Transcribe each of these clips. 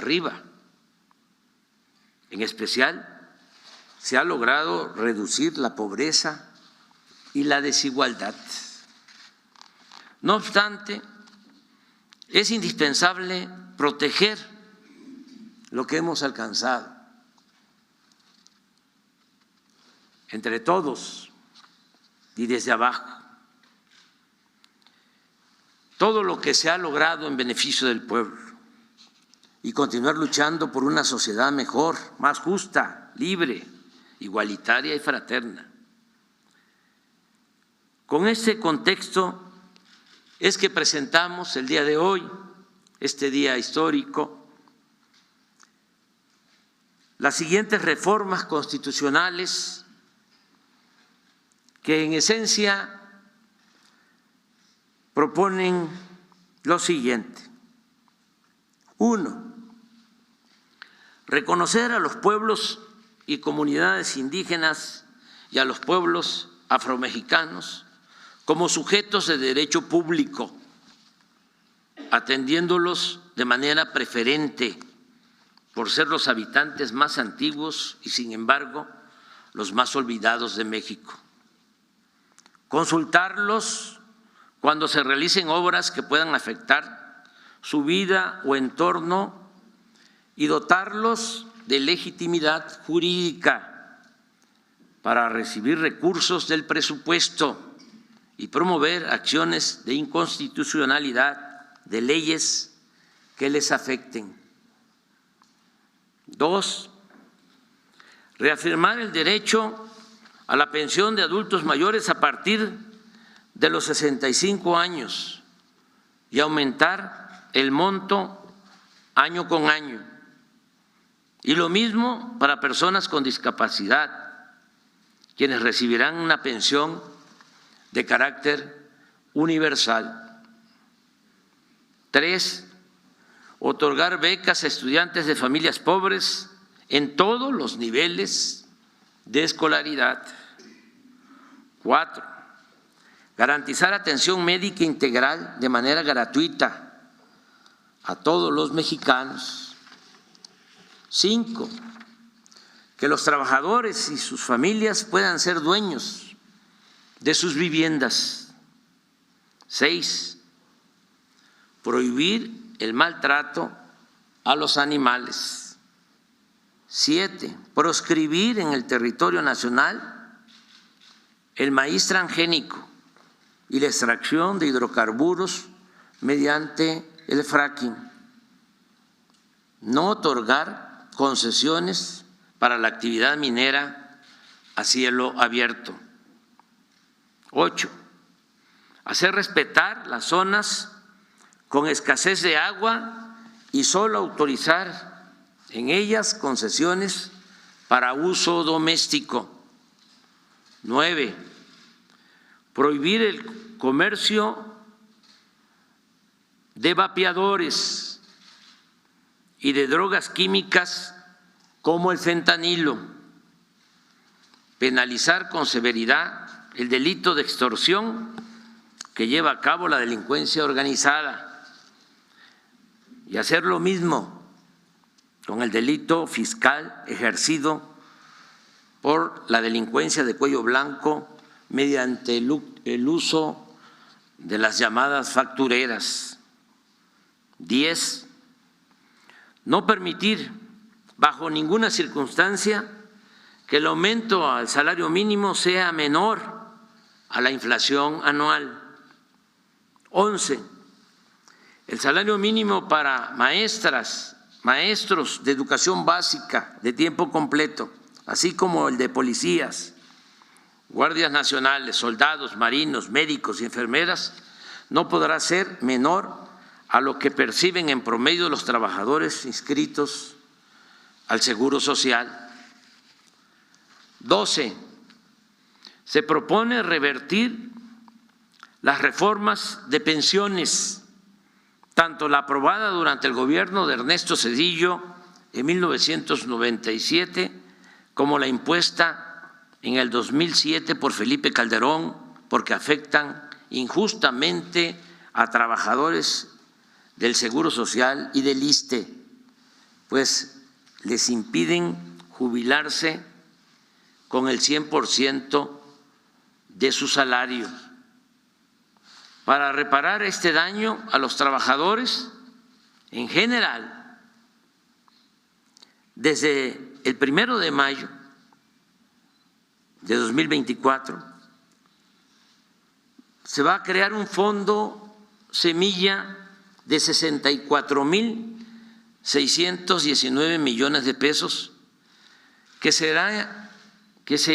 arriba. En especial, se ha logrado reducir la pobreza y la desigualdad. No obstante, es indispensable proteger lo que hemos alcanzado entre todos y desde abajo. Todo lo que se ha logrado en beneficio del pueblo y continuar luchando por una sociedad mejor, más justa, libre, igualitaria y fraterna. Con este contexto es que presentamos el día de hoy, este día histórico, las siguientes reformas constitucionales que en esencia proponen lo siguiente. 1. Reconocer a los pueblos y comunidades indígenas y a los pueblos afromexicanos como sujetos de derecho público, atendiéndolos de manera preferente por ser los habitantes más antiguos y, sin embargo, los más olvidados de México. Consultarlos cuando se realicen obras que puedan afectar su vida o entorno y dotarlos de legitimidad jurídica para recibir recursos del presupuesto y promover acciones de inconstitucionalidad de leyes que les afecten. 2. Reafirmar el derecho a la pensión de adultos mayores a partir de los 65 años y aumentar el monto año con año. Y lo mismo para personas con discapacidad, quienes recibirán una pensión de carácter universal. 3. Otorgar becas a estudiantes de familias pobres en todos los niveles de escolaridad. 4. Garantizar atención médica integral de manera gratuita a todos los mexicanos. 5. Que los trabajadores y sus familias puedan ser dueños de sus viviendas. 6. Prohibir el maltrato a los animales. 7. Proscribir en el territorio nacional el maíz transgénico y la extracción de hidrocarburos mediante el fracking. No otorgar concesiones para la actividad minera a cielo abierto. 8. Hacer respetar las zonas con escasez de agua y solo autorizar en ellas concesiones para uso doméstico. 9. Prohibir el comercio de vapeadores y de drogas químicas como el fentanilo. Penalizar con severidad el delito de extorsión que lleva a cabo la delincuencia organizada y hacer lo mismo con el delito fiscal ejercido por la delincuencia de cuello blanco mediante el uso de las llamadas factureras. 10. No permitir bajo ninguna circunstancia que el aumento al salario mínimo sea menor a la inflación anual. 11. El salario mínimo para maestras, maestros de educación básica de tiempo completo, así como el de policías, guardias nacionales, soldados, marinos, médicos y enfermeras, no podrá ser menor a lo que perciben en promedio los trabajadores inscritos al Seguro Social. 12. Se propone revertir las reformas de pensiones, tanto la aprobada durante el gobierno de Ernesto Zedillo en 1997 como la impuesta en el 2007 por Felipe Calderón, porque afectan injustamente a trabajadores del Seguro Social y del ISSSTE, pues les impiden jubilarse con el 100% de su salario. Para reparar este daño a los trabajadores en general, desde el 1 de mayo de 2024 se va a crear un fondo semilla de 64.619 millones de pesos que se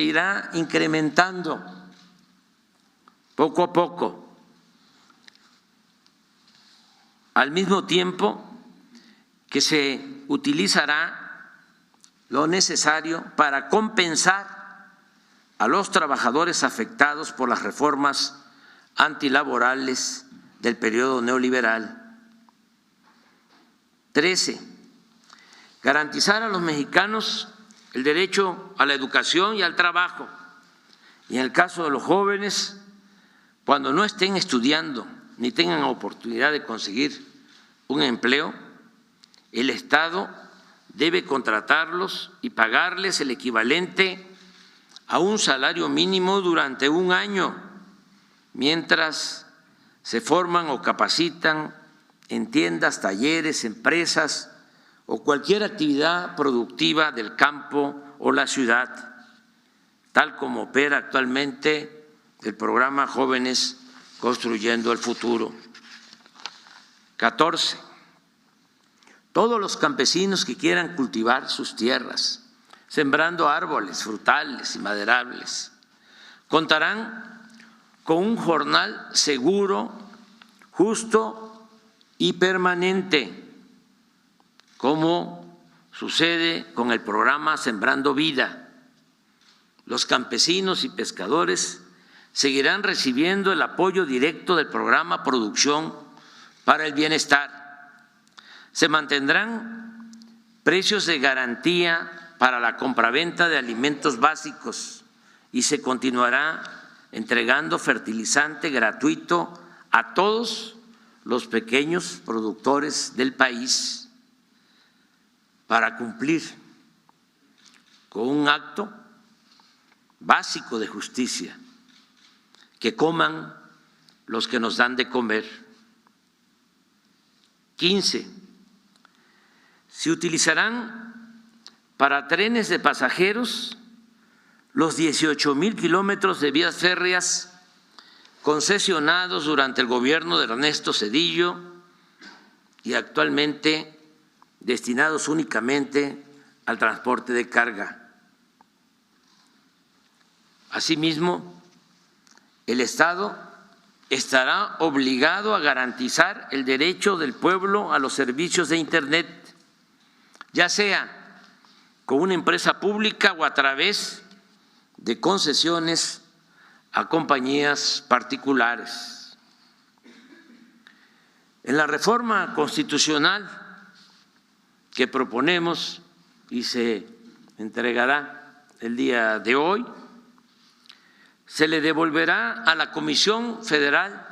irá incrementando poco a poco, al mismo tiempo que se utilizará lo necesario para compensar a los trabajadores afectados por las reformas antilaborales del periodo neoliberal. 13. Garantizar a los mexicanos el derecho a la educación y al trabajo. Y en el caso de los jóvenes, cuando no estén estudiando ni tengan oportunidad de conseguir un empleo, el Estado debe contratarlos y pagarles el equivalente a un salario mínimo durante un año, mientras se forman o capacitan en tiendas, talleres, empresas o cualquier actividad productiva del campo o la ciudad, tal como opera actualmente el programa Jóvenes Construyendo el Futuro. 14. Todos los campesinos que quieran cultivar sus tierras, sembrando árboles, frutales y maderables, contarán con un jornal seguro, justo y permanente, como sucede con el programa Sembrando Vida. Los campesinos y pescadores seguirán recibiendo el apoyo directo del programa Producción para el Bienestar. Se mantendrán precios de garantía para la compraventa de alimentos básicos y se continuará entregando fertilizante gratuito a todos los pequeños productores del país para cumplir con un acto básico de justicia: que coman los que nos dan de comer. 15. Se utilizarán para trenes de pasajeros los 18,000 kilómetros de vías férreas concesionados durante el gobierno de Ernesto Zedillo y actualmente destinados únicamente al transporte de carga. Asimismo, el Estado estará obligado a garantizar el derecho del pueblo a los servicios de Internet, ya sea con una empresa pública o a través de concesiones a compañías particulares. En la reforma constitucional que proponemos y se entregará el día de hoy, se le devolverá a la Comisión Federal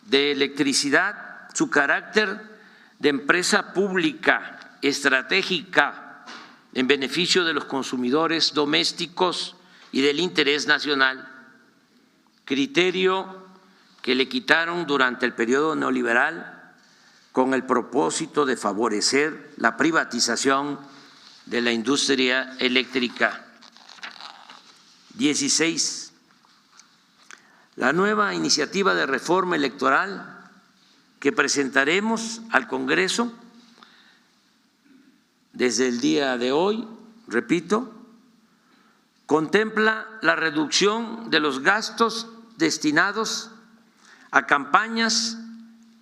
de Electricidad su carácter de empresa pública estratégica en beneficio de los consumidores domésticos y del interés nacional, criterio que le quitaron durante el periodo neoliberal con el propósito de favorecer la privatización de la industria eléctrica. 16. La nueva iniciativa de reforma electoral que presentaremos al Congreso desde el día de hoy, repito, contempla la reducción de los gastos destinados a campañas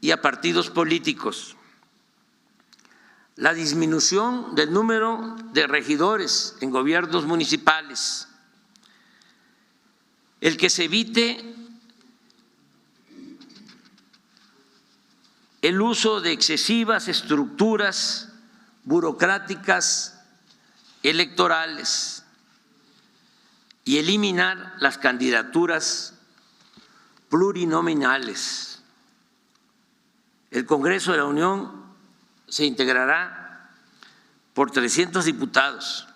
y a partidos políticos, la disminución del número de regidores en gobiernos municipales, el que se evite el uso de excesivas estructuras burocráticas electorales y eliminar las candidaturas plurinominales. El Congreso de la Unión se integrará por 300 diputados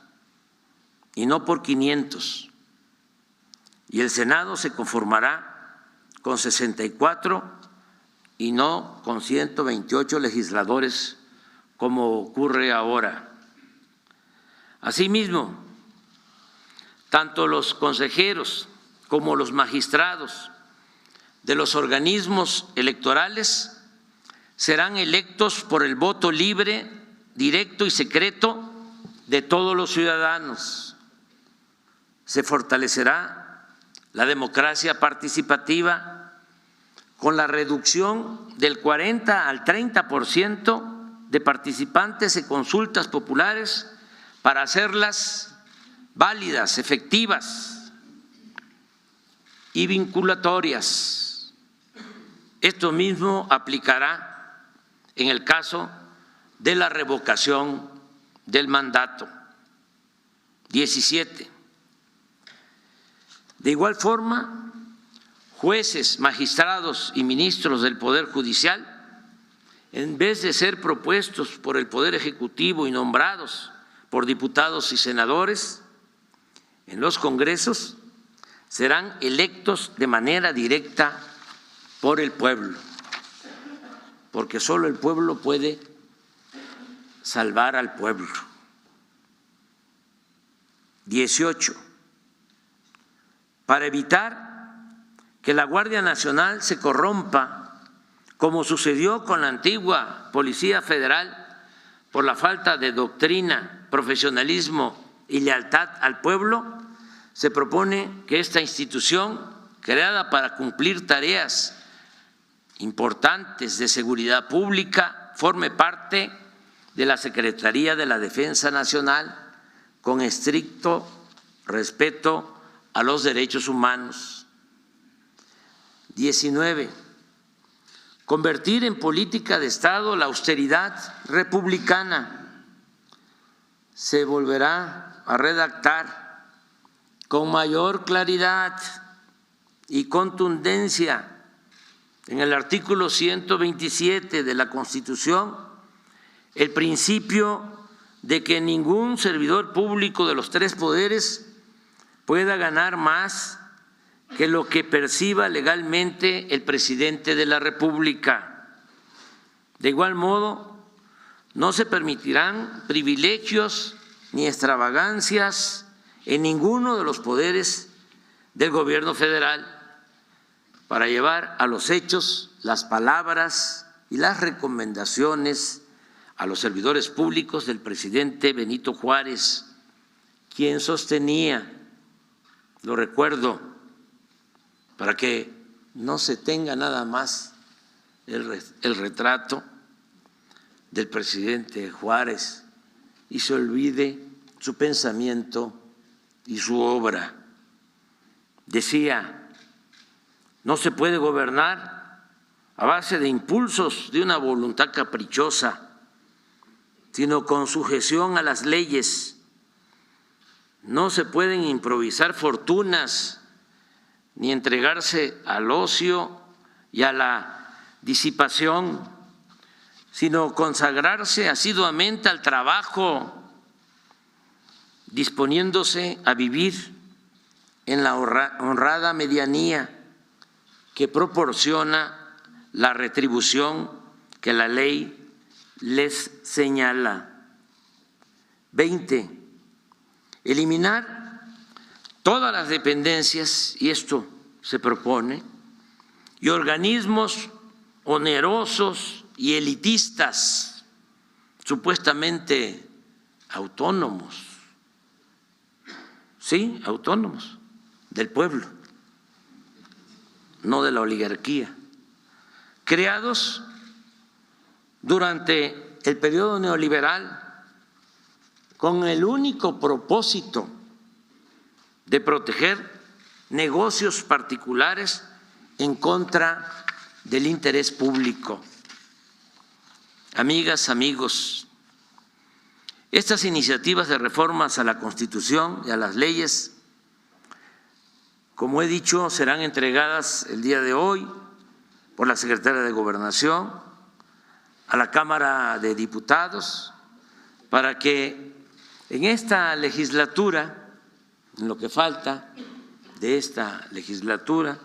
y no por 500. Y el Senado se conformará con 64 y no con 128 legisladores como ocurre ahora. Asimismo, tanto los consejeros como los magistrados de los organismos electorales serán electos por el voto libre, directo y secreto de todos los ciudadanos. Se fortalecerá la democracia participativa con la reducción del 40 al 30% de participantes en consultas populares para hacerlas válidas, efectivas y vinculatorias. Esto mismo aplicará en el caso de la revocación del mandato. 17. De igual forma, jueces, magistrados y ministros del Poder Judicial, en vez de ser propuestos por el Poder Ejecutivo y nombrados por diputados y senadores en los congresos, serán electos de manera directa por el pueblo, porque solo el pueblo puede salvar al pueblo. 18. Para evitar que la Guardia Nacional se corrompa, como sucedió con la antigua Policía Federal, por la falta de doctrina, profesionalismo y lealtad al pueblo, se propone que esta institución, creada para cumplir tareas importantes de seguridad pública, forme parte de la Secretaría de la Defensa Nacional con estricto respeto a los derechos humanos. 19. Convertir en política de Estado la austeridad republicana. Se volverá a redactar con mayor claridad y contundencia en el artículo 127 de la Constitución el principio de que ningún servidor público de los tres poderes pueda ganar más que lo que perciba legalmente el presidente de la República. De igual modo, no se permitirán privilegios ni extravagancias en ninguno de los poderes del gobierno federal para llevar a los hechos las palabras y las recomendaciones a los servidores públicos del presidente Benito Juárez, quien sostenía, lo recuerdo, para que no se tenga nada más el retrato del presidente Juárez y se olvide su pensamiento y su obra. Decía, no se puede gobernar a base de impulsos de una voluntad caprichosa, sino con sujeción a las leyes. No se pueden improvisar fortunas ni entregarse al ocio y a la disipación, sino consagrarse asiduamente al trabajo, disponiéndose a vivir en la honrada medianía que proporciona la retribución que la ley les señala. 20. Eliminar todas las dependencias, y esto se propone, y organismos onerosos y elitistas, supuestamente autónomos, sí, autónomos, del pueblo, no de la oligarquía, creados durante el periodo neoliberal con el único propósito de proteger negocios particulares en contra del interés público. Amigas, amigos, estas iniciativas de reformas a la Constitución y a las leyes, como he dicho, serán entregadas el día de hoy por la Secretaria de Gobernación a la Cámara de Diputados para que en esta legislatura, en lo que falta de esta legislatura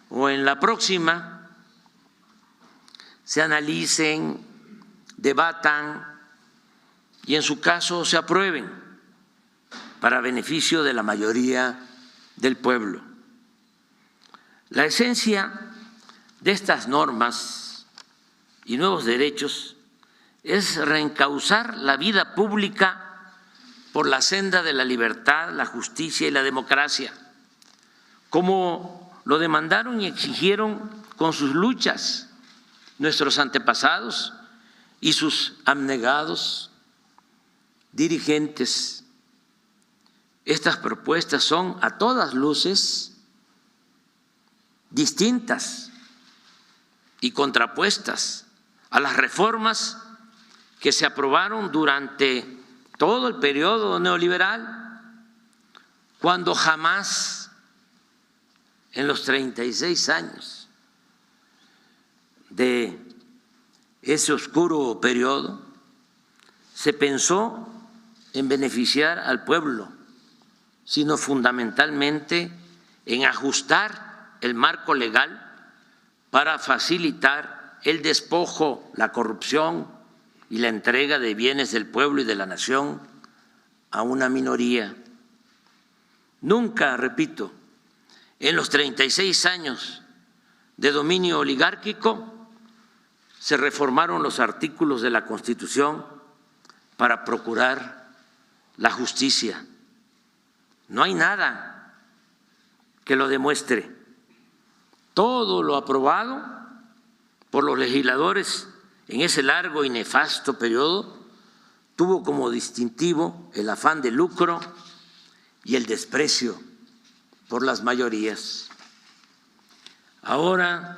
o en la próxima, se analicen, debatan y en su caso se aprueben para beneficio de la mayoría del pueblo. La esencia de estas normas y nuevos derechos es reencauzar la vida pública por la senda de la libertad, la justicia y la democracia, como lo demandaron y exigieron con sus luchas nuestros antepasados y sus abnegados dirigentes. Estas propuestas son a todas luces distintas y contrapuestas a las reformas que se aprobaron durante todo el periodo neoliberal, cuando jamás en los 36 años de ese oscuro periodo se pensó en beneficiar al pueblo, sino fundamentalmente en ajustar el marco legal para facilitar el despojo, la corrupción y la entrega de bienes del pueblo y de la nación a una minoría. Nunca, repito, en los 36 años de dominio oligárquico se reformaron los artículos de la Constitución para procurar la justicia. No hay nada que lo demuestre. Todo lo aprobado por los legisladores en ese largo y nefasto periodo tuvo como distintivo el afán de lucro y el desprecio por las mayorías. Ahora